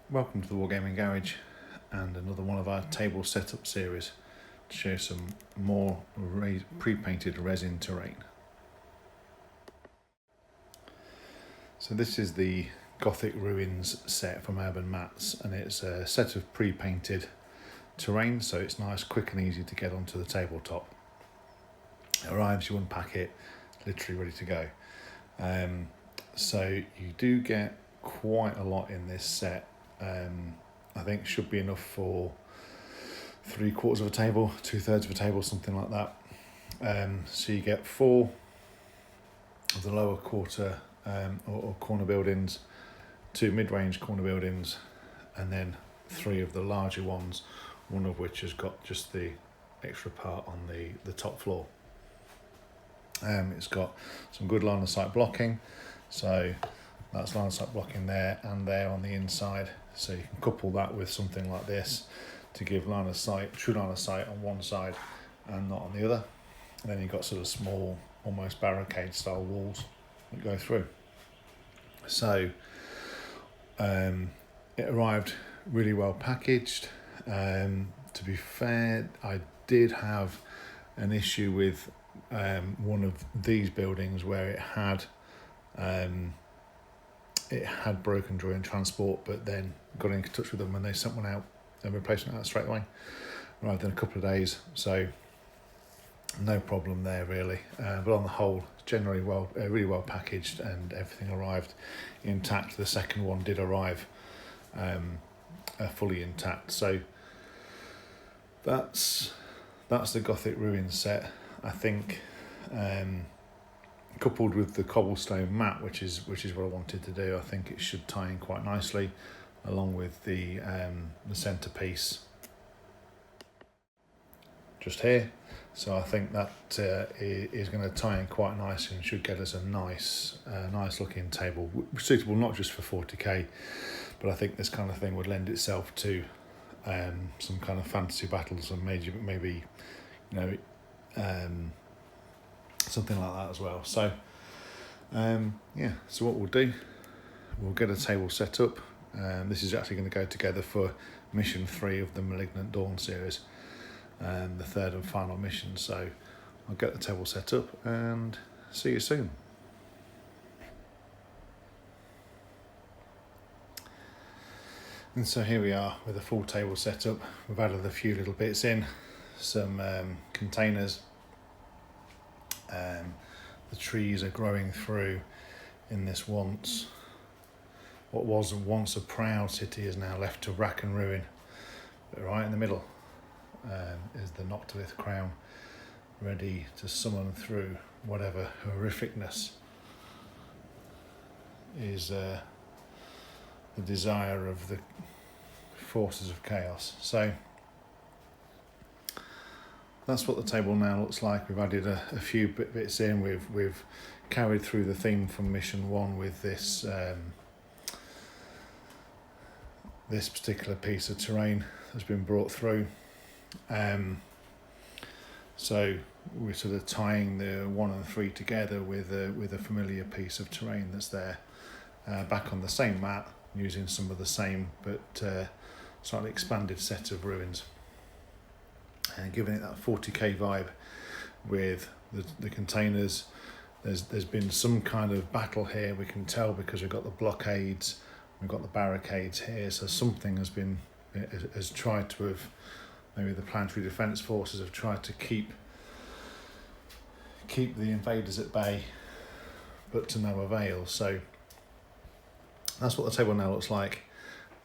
Welcome to the Wargaming Garage and another one of our table setup series to show some more pre-painted resin terrain. So this is the Gothic Ruins set from Urban Mats, and it's a set of pre-painted terrain, so it's nice, quick and easy to get onto the tabletop. It arrives, you unpack it, literally ready to go. So you do get quite a lot in this set. I think should be enough for 3/4 of a table, 2/3 of a table, something like that. So you get 4 of the lower quarter or corner buildings, 2 mid-range corner buildings, and then 3 of the larger ones, one of which has got just the extra part on the top floor. It's got some good line of sight blocking, so that's line of sight blocking there and there on the inside, so you can couple that with something like this to give true line of sight on one side and not on the other. And then you've got sort of small, almost barricade style walls that go through. So it arrived really well packaged. To be fair, I did have an issue with one of these buildings where it had broken during transport, but then got in touch with them and they sent one out, a replacement out straight away. Arrived in a couple of days, so no problem there really. But on the whole, generally really well packaged, and everything arrived intact. The second one did arrive fully intact. So that's the Gothic Ruins set. I think coupled with the cobblestone mat, which is what I wanted to do, I think it should tie in quite nicely, along with the centerpiece just here. So I think that is going to tie in quite nicely and should get us a nice looking table, suitable not just for 40k, but I think this kind of thing would lend itself to some kind of fantasy battles, and maybe something like that as well. So so what we'll do, we'll get a table set up. This is actually going to go together for mission 3 of the Malignant Dawn series, the third and final mission. So I'll get the table set up and see you soon. And so here we are with a full table set up. We've added a few little bits in, some containers. The trees are growing through in this what was once a proud city is now left to rack and ruin. But right in the middle is the Noctilith crown, ready to summon through whatever horrificness is the desire of the forces of chaos. So that's what the table now looks like. We've added a few bits in. We've carried through the theme from mission 1 with this this particular piece of terrain that's been brought through. So we're sort of tying the 1 and 3 together with a familiar piece of terrain that's there, back on the same mat, using some of the same but slightly expanded set of ruins, and giving it that 40k vibe with the containers. There's been some kind of battle here, we can tell, because we've got the blockades, we've got the barricades here, so something has tried to have, maybe the planetary defence forces have tried to keep the invaders at bay, but to no avail. So that's what the table now looks like.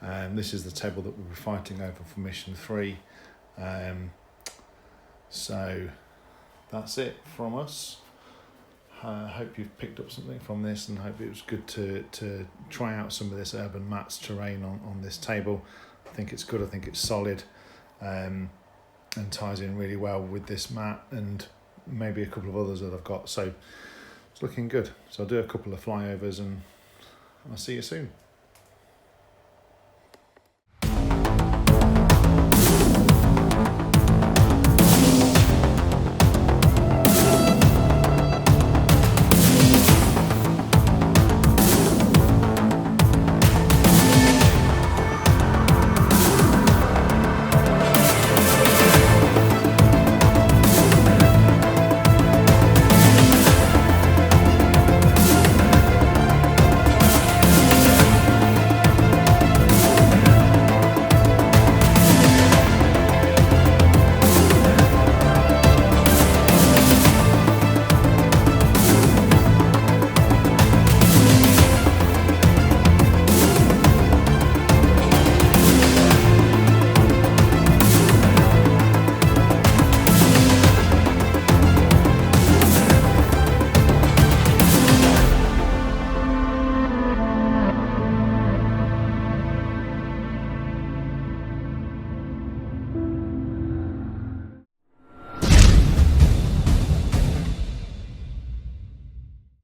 This is the table that we'll be fighting over for mission 3. So that's it from us. I hope you've picked up something from this, and hope it was good to try out some of this Urban Mats terrain on this table. I think it's good, I think it's solid, and ties in really well with this mat and maybe a couple of others that I've got. So it's looking good. So I'll do a couple of flyovers and I'll see you soon.